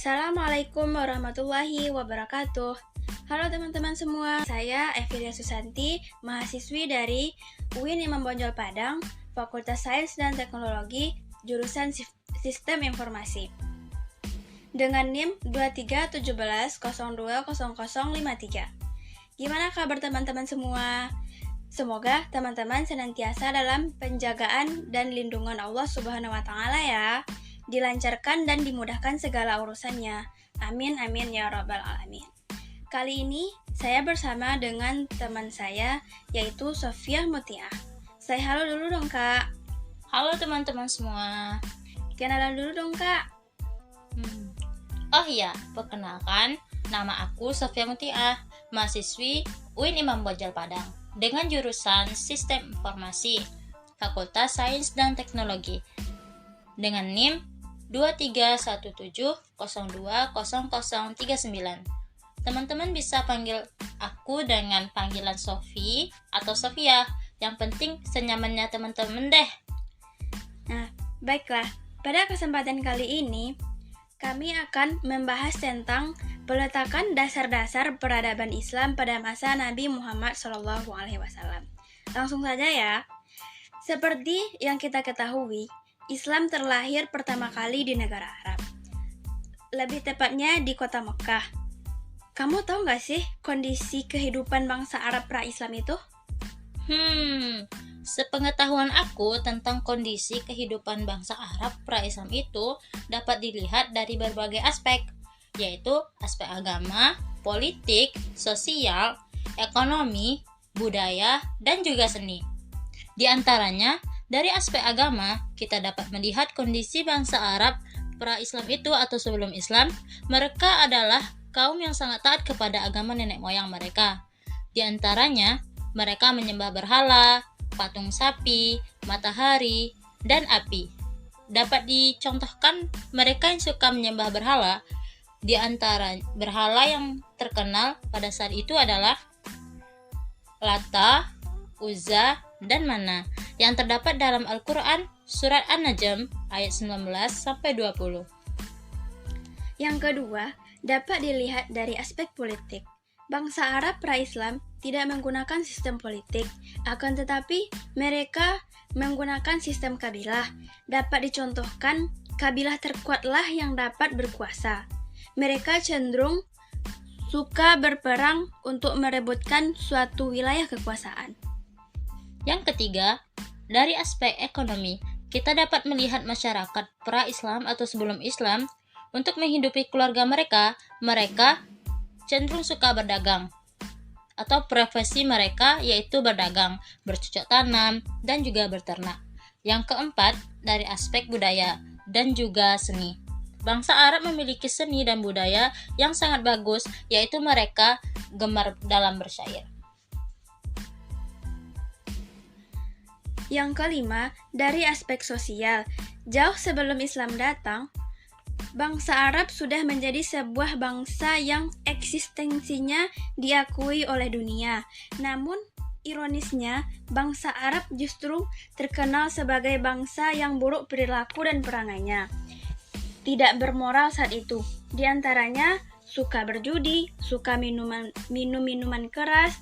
Assalamualaikum warahmatullahi wabarakatuh. Halo teman-teman semua, saya Evilia Susanti, mahasiswi dari UIN Imam Bonjol Padang, Fakultas Sains dan Teknologi, jurusan Sistem Informasi. Dengan NIM 2317020053. Gimana kabar teman-teman semua? Semoga teman-teman senantiasa dalam penjagaan dan lindungan Allah Subhanahu wa Ta'ala ya. Dilancarkan dan dimudahkan segala urusannya. Amin amin ya rabbal alamin. Kali ini saya bersama dengan teman saya yaitu Sofia Mutiah. Saya halo dulu dong Kak. Halo teman-teman semua. Kenalan dulu dong Kak. Oh iya, perkenalkan, nama aku Sofia Mutiah, mahasiswi UIN Imam Bonjol Padang dengan jurusan Sistem Informasi, Fakultas Sains dan Teknologi dengan NIM 2317020039. Teman-teman bisa panggil aku dengan panggilan Sofi atau Sofia. Yang penting senyamannya teman-teman deh. Nah, baiklah. Pada kesempatan kali ini, kami akan membahas tentang peletakan dasar-dasar peradaban Islam pada masa Nabi Muhammad SAW. Langsung saja ya. Seperti yang kita ketahui, Islam terlahir pertama kali di negara Arab. Lebih tepatnya di kota Mekah. Kamu tahu gak sih kondisi kehidupan bangsa Arab pra-Islam itu? Sepengetahuan aku tentang kondisi kehidupan bangsa Arab pra-Islam itu dapat dilihat dari berbagai aspek, yaitu aspek agama, politik, sosial, ekonomi, budaya, dan juga seni. Di antaranya, dari aspek agama, kita dapat melihat kondisi bangsa Arab pra-Islam itu atau sebelum Islam, mereka adalah kaum yang sangat taat kepada agama nenek moyang mereka. Di antaranya, mereka menyembah berhala, patung sapi, matahari, dan api. Dapat dicontohkan mereka yang suka menyembah berhala. Di antara berhala yang terkenal pada saat itu adalah Lata, Uzza, dan Mana yang terdapat dalam Al-Quran Surat An-Najm ayat 19-20. Yang kedua, dapat dilihat dari aspek politik. Bangsa Arab pra-Islam tidak menggunakan sistem politik, akan tetapi mereka menggunakan sistem kabilah. Dapat dicontohkan, kabilah terkuatlah yang dapat berkuasa. Mereka cenderung suka berperang untuk merebutkan suatu wilayah kekuasaan. Yang ketiga, dari aspek ekonomi, kita dapat melihat masyarakat pra-Islam atau sebelum Islam, untuk menghidupi keluarga mereka cenderung suka berdagang. Atau profesi mereka yaitu berdagang, bercocok tanam, dan juga berternak. Yang keempat, dari aspek budaya dan juga seni. Bangsa Arab memiliki seni dan budaya yang sangat bagus, yaitu mereka gemar dalam bersyair. Yang kelima, dari aspek sosial. Jauh sebelum Islam datang, bangsa Arab sudah menjadi sebuah bangsa yang eksistensinya diakui oleh dunia. Namun, ironisnya, bangsa Arab justru terkenal sebagai bangsa yang buruk perilaku dan perangainya. Tidak bermoral saat itu. Di antaranya, suka berjudi, suka minum minuman keras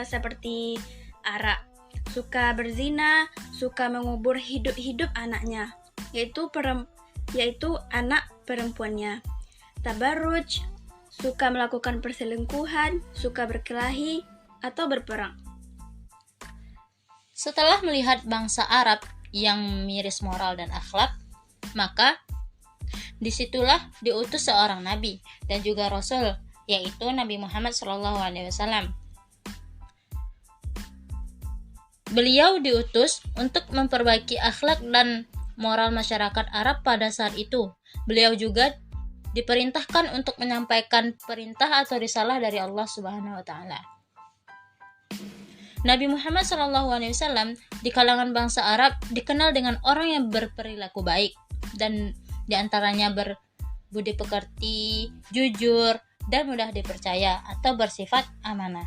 seperti arak. Suka berzina, suka mengubur hidup-hidup anaknya, yaitu anak perempuannya. Tabarruj, suka melakukan perselingkuhan, suka berkelahi, atau berperang. Setelah melihat bangsa Arab yang miris moral dan akhlak, maka disitulah diutus seorang nabi dan juga rasul, yaitu Nabi Muhammad SAW. Beliau diutus untuk memperbaiki akhlak dan moral masyarakat Arab pada saat itu. Beliau juga diperintahkan untuk menyampaikan perintah atau risalah dari Allah Subhanahu wa Ta'ala. Nabi Muhammad SAW di kalangan bangsa Arab dikenal dengan orang yang berperilaku baik dan diantaranya berbudi pekerti, jujur, dan mudah dipercaya atau bersifat amanah.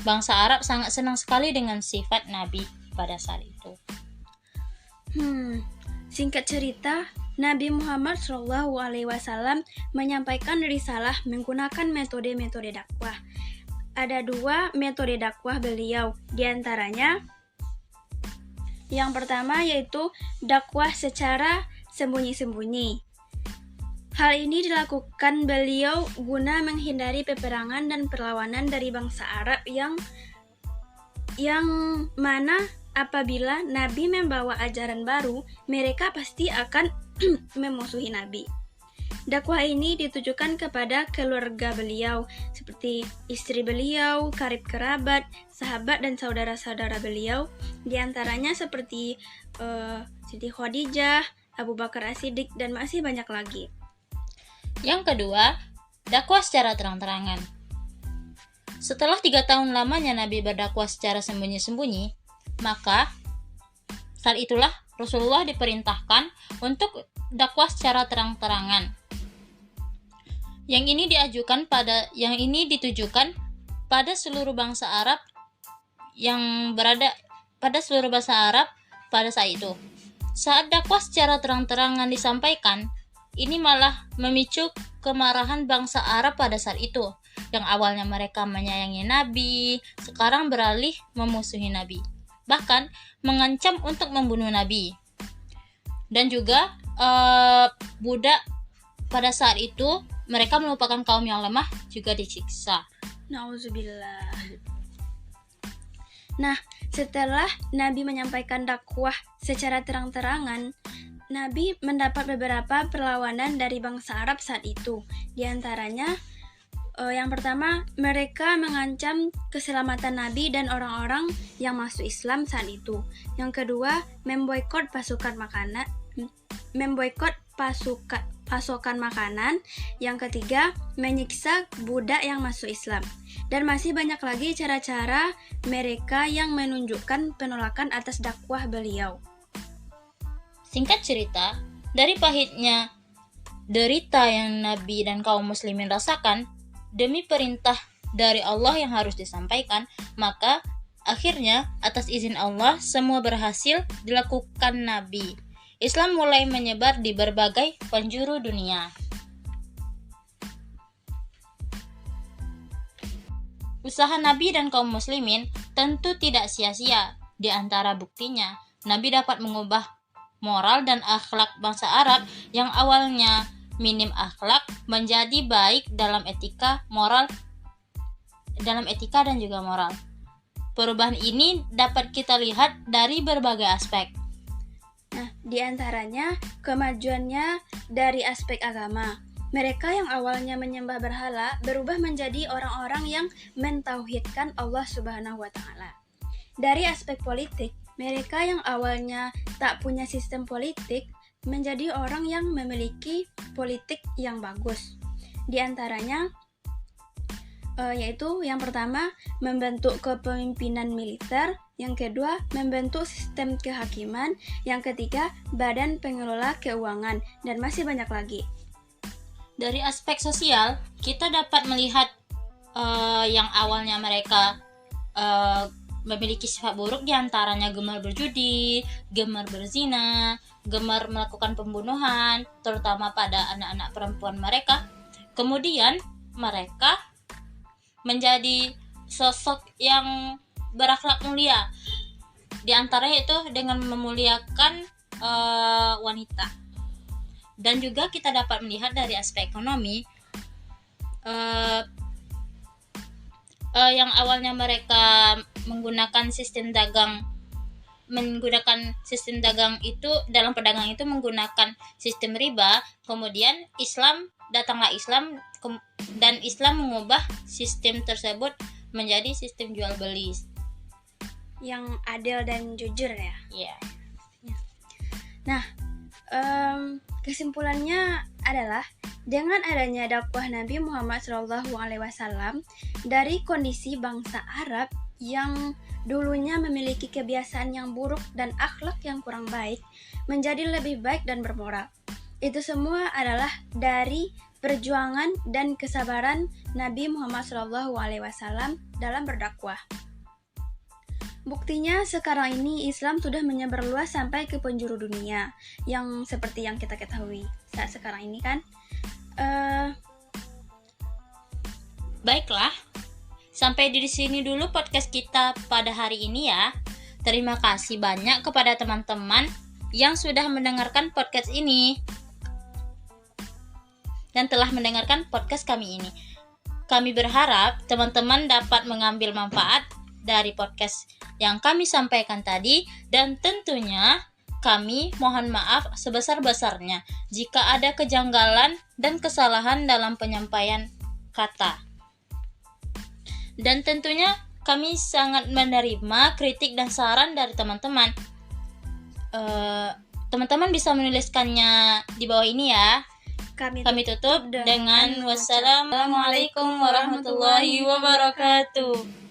Bangsa Arab sangat senang sekali dengan sifat Nabi pada saat itu. Singkat cerita, Nabi Muhammad SAW menyampaikan risalah menggunakan metode-metode dakwah. Ada 2 metode dakwah beliau, diantaranya yang pertama yaitu dakwah secara sembunyi-sembunyi. Hal ini dilakukan beliau guna menghindari peperangan dan perlawanan dari bangsa Arab yang mana apabila Nabi membawa ajaran baru, mereka pasti akan memusuhi Nabi. Dakwah ini ditujukan kepada keluarga beliau, seperti istri beliau, karib kerabat, sahabat dan saudara-saudara beliau, diantaranya seperti Siti Khadijah, Abu Bakar As-Siddiq, dan masih banyak lagi. Yang kedua, dakwah secara terang-terangan. Setelah 3 tahun lamanya Nabi berdakwah secara sembunyi-sembunyi, maka saat itulah Rasulullah diperintahkan untuk dakwah secara terang-terangan. Yang ini ditujukan pada seluruh bangsa Arab yang berada pada seluruh bangsa Arab pada saat itu. Saat dakwah secara terang-terangan disampaikan, ini malah memicu kemarahan bangsa Arab pada saat itu, yang awalnya mereka menyayangi Nabi, sekarang beralih memusuhi Nabi, bahkan mengancam untuk membunuh Nabi. Dan juga budak pada saat itu, mereka merupakan kaum yang lemah, juga disiksa. Nauzubillah. Nah, setelah Nabi menyampaikan dakwah secara terang-terangan, Nabi mendapat beberapa perlawanan dari bangsa Arab saat itu. Di antaranya, yang pertama, mereka mengancam keselamatan Nabi dan orang-orang yang masuk Islam saat itu. Yang kedua, memboikot pasokan makanan. Yang ketiga, menyiksa budak yang masuk Islam. Dan masih banyak lagi cara-cara mereka yang menunjukkan penolakan atas dakwah beliau. Singkat cerita, dari pahitnya derita yang Nabi dan kaum muslimin rasakan, demi perintah dari Allah yang harus disampaikan, maka akhirnya atas izin Allah semua berhasil dilakukan Nabi. Islam mulai menyebar di berbagai penjuru dunia. Usaha Nabi dan kaum muslimin tentu tidak sia-sia. Di antara buktinya, Nabi dapat mengubah moral dan akhlak bangsa Arab yang awalnya minim akhlak menjadi baik dalam etika dan juga moral. Perubahan ini dapat kita lihat dari berbagai aspek. Nah, di antaranya kemajuannya dari aspek agama. Mereka yang awalnya menyembah berhala berubah menjadi orang-orang yang mentauhidkan Allah Subhanahu wa Ta'ala. Dari aspek politik, mereka yang awalnya tak punya sistem politik menjadi orang yang memiliki politik yang bagus. Di antaranya yaitu yang pertama membentuk kepemimpinan militer, yang kedua membentuk sistem kehakiman, yang ketiga badan pengelola keuangan, dan masih banyak lagi. Dari aspek sosial, kita dapat melihat yang awalnya mereka memiliki sifat buruk, diantaranya gemar berjudi, gemar berzina, gemar melakukan pembunuhan, terutama pada anak-anak perempuan mereka. Kemudian mereka menjadi sosok yang berakhlak mulia, di antaranya itu dengan memuliakan wanita. Dan juga kita dapat melihat dari aspek ekonomi, yang awalnya mereka menggunakan sistem dagang itu dalam perdagangan itu menggunakan sistem riba. Kemudian datanglah Islam dan Islam mengubah sistem tersebut menjadi sistem jual beli yang adil dan jujur ya. Yeah. Nah, kesimpulannya adalah dengan adanya dakwah Nabi Muhammad SAW dari kondisi bangsa Arab yang dulunya memiliki kebiasaan yang buruk dan akhlak yang kurang baik menjadi lebih baik dan bermoral. Itu semua adalah dari perjuangan dan kesabaran Nabi Muhammad SAW dalam berdakwah. Buktinya sekarang ini Islam sudah menyebar luas sampai ke penjuru dunia, yang seperti yang kita ketahui saat sekarang ini kan. Baiklah, sampai di sini dulu podcast kita pada hari ini ya. Terima kasih banyak kepada teman-teman yang sudah mendengarkan podcast ini dan telah mendengarkan podcast kami ini. Kami berharap teman-teman dapat mengambil manfaat dari podcast yang kami sampaikan tadi, dan tentunya kami mohon maaf sebesar-besarnya jika ada kejanggalan dan kesalahan dalam penyampaian kata. Dan tentunya kami sangat menerima kritik dan saran dari teman-teman. Teman-teman bisa menuliskannya di bawah ini ya. Kami tutup dengan wassalamualaikum warahmatullahi wabarakatuh.